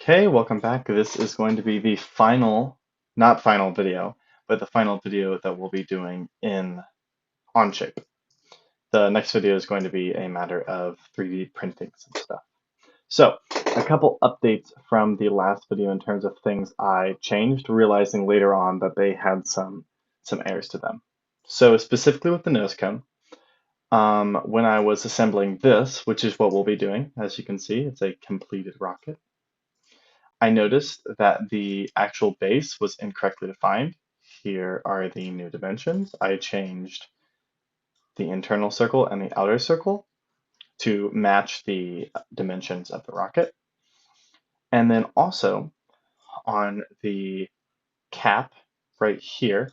Okay, welcome back. This is going to be the final, not final video, but the final video that we'll be doing in OnShape. The next video is going to be a matter of 3D printing some stuff. So, a couple updates from the last video in terms of things I changed, realizing later on that they had some errors to them. So specifically with the nose cone, when I was assembling this, which is what we'll be doing, as you can see, it's a completed rocket. I noticed that the actual base was incorrectly defined. Here are the new dimensions. I changed the internal circle and the outer circle to match the dimensions of the rocket. And then also on the cap right here,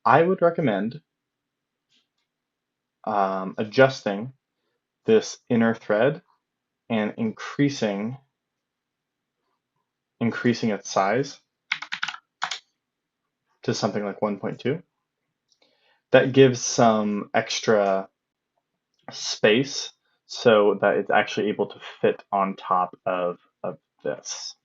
I would recommend adjusting this inner thread and increasing its size to something like 1.2. That gives some extra space so that it's actually able to fit on top of this.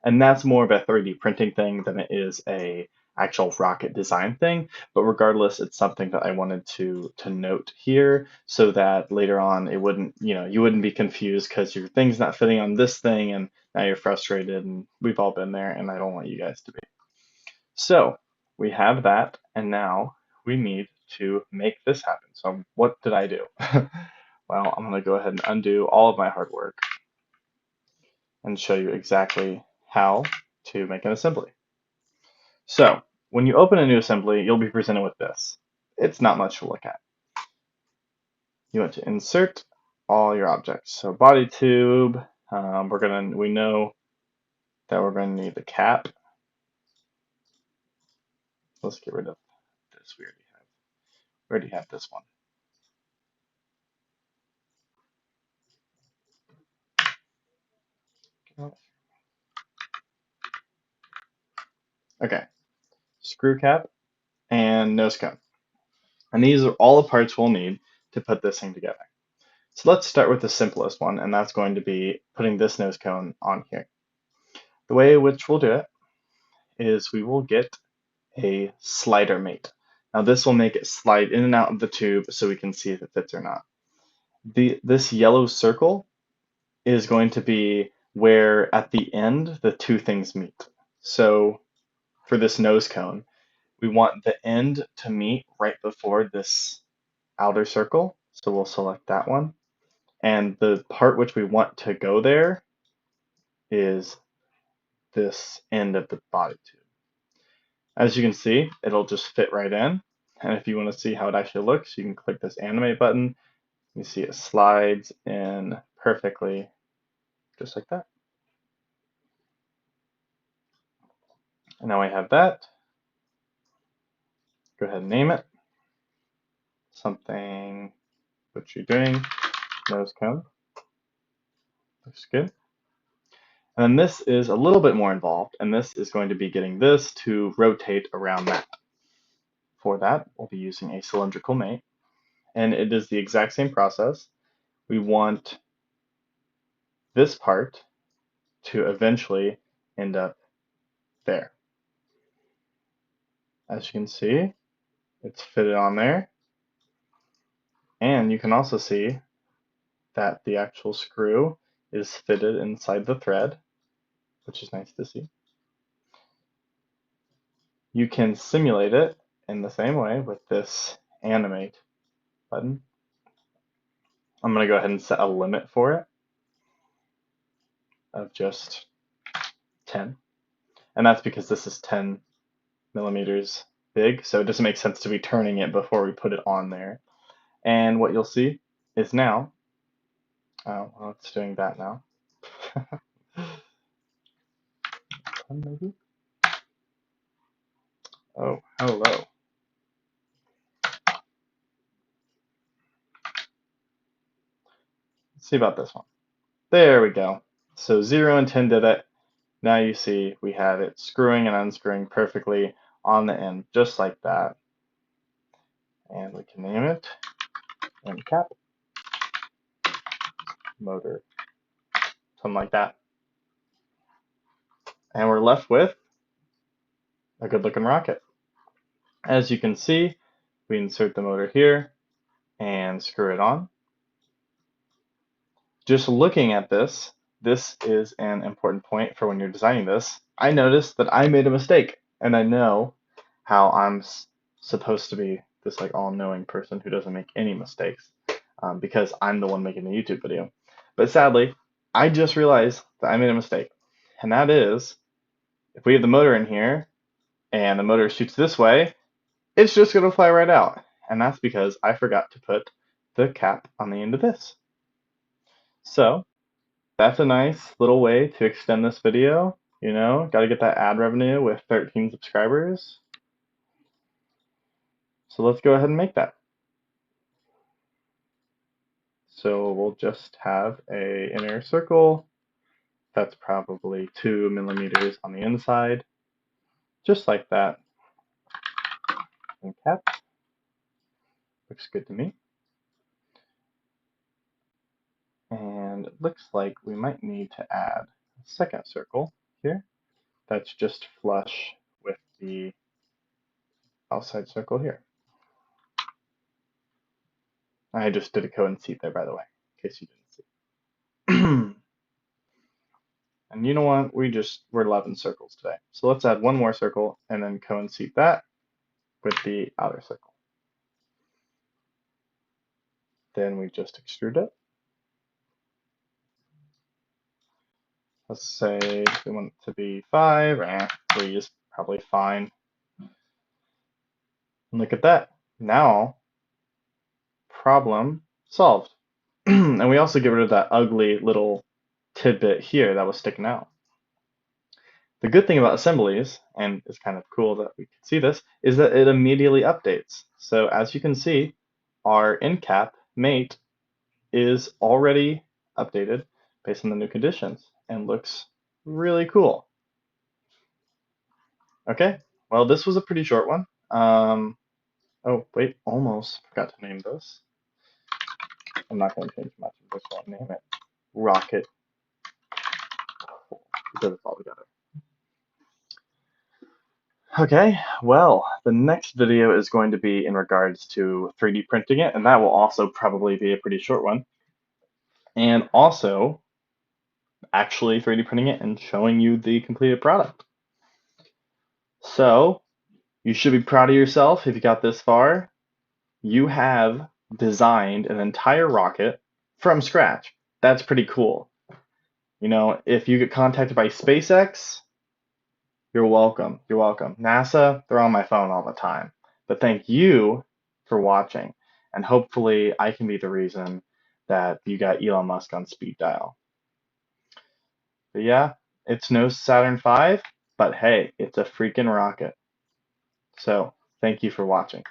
And that's more of a 3D printing thing than it is a actual rocket design thing. But regardless, it's something that I wanted to note here so that later on it wouldn't, you wouldn't be confused because your thing's not fitting on this thing and now you're frustrated, and we've all been there and I don't want you guys to be. So we have that, and now we need to make this happen. So what did I do? Well, I'm going to go ahead and undo all of my hard work and show you exactly how to make an assembly. So when you open a new assembly, you'll be presented with this. It's not much to look at. You want to insert all your objects. So body tube, we know that we're going to need the cap. Let's get rid of this. We already have this one. Okay, screw cap and nose cone. And these are all the parts we'll need to put this thing together. So let's start with the simplest one, and that's going to be putting this nose cone on here. The way in which we'll do it is we will get a slider mate. Now this will make it slide in and out of the tube so we can see if it fits or not. This yellow circle is going to be where at the end the two things meet. So for this nose cone, we want the end to meet right before this outer circle. So we'll select that one. And the part which we want to go there is this end of the body tube. As you can see, it'll just fit right in. And if you want to see how it actually looks, you can click this animate button. You see it slides in perfectly, just like that. And now we have that. Go ahead and name it. Something what you're doing, nose cone. Looks good. And then this is a little bit more involved, and this is going to be getting this to rotate around that. For that, we'll be using a cylindrical mate, and it is the exact same process. We want this part to eventually end up there. As you can see, it's fitted on there, and you can also see that the actual screw is fitted inside the thread, which is nice to see. You can simulate it in the same way with this animate button. I'm going to go ahead and set a limit for it of just 10. And that's because this is 10 millimeters big, so it doesn't make sense to be turning it before we put it on there. And what you'll see is now, well, it's doing that now. Maybe. Oh, hello. Let's see about this one. There we go. So 0 and 10 did it. Now you see we have it screwing and unscrewing perfectly on the end, just like that. And we can name it end cap, motor, something like that. And we're left with a good looking rocket. As you can see, we insert the motor here and screw it on. Just looking at this, this is an important point for when you're designing this. I noticed that I made a mistake, and I know how I'm supposed to be this like all-knowing person who doesn't make any mistakes, because I'm the one making the YouTube video. But sadly, I just realized that I made a mistake, and that is if we have the motor in here and the motor shoots this way, it's just going to fly right out. And that's because I forgot to put the cap on the end of this. So that's a nice little way to extend this video. You know, got to get that ad revenue with 13 subscribers. So let's go ahead and make that. So we'll just have a inner circle that's probably 2 millimeters on the inside, just like that. And cap looks good to me. And it looks like we might need to add a second circle here that's just flush with the outside circle here. I just did a coincide there, by the way, in case you didn't see. And you know what? We're 11 circles today. So let's add one more circle and then coincide that with the outer circle. Then we just extrude it. Let's say we want it to be 5, 3 is probably fine. And look at that. Now, problem solved. And we also get rid of that ugly little tidbit here that was sticking out. The good thing about assemblies, and it's kind of cool that we can see this, is that it immediately updates. So as you can see, our end cap mate is already updated based on the new conditions and looks really cool. Okay, well, this was a pretty short one. Oh, wait, almost forgot to name this. I'm not going to change much. I'm just going to name it Rocket because it's all together. Okay, well, the next video is going to be in regards to 3D printing it, and that will also probably be a pretty short one. And also, actually 3D printing it and showing you the completed product. So, you should be proud of yourself if you got this far. You have designed an entire rocket from scratch. That's pretty cool. You know, if you get contacted by SpaceX, you're welcome. You're welcome. NASA, they're on my phone all the time. But thank you for watching. And hopefully I can be the reason that you got Elon Musk on speed dial. But yeah, it's no Saturn V, but hey, it's a freaking rocket. So thank you for watching.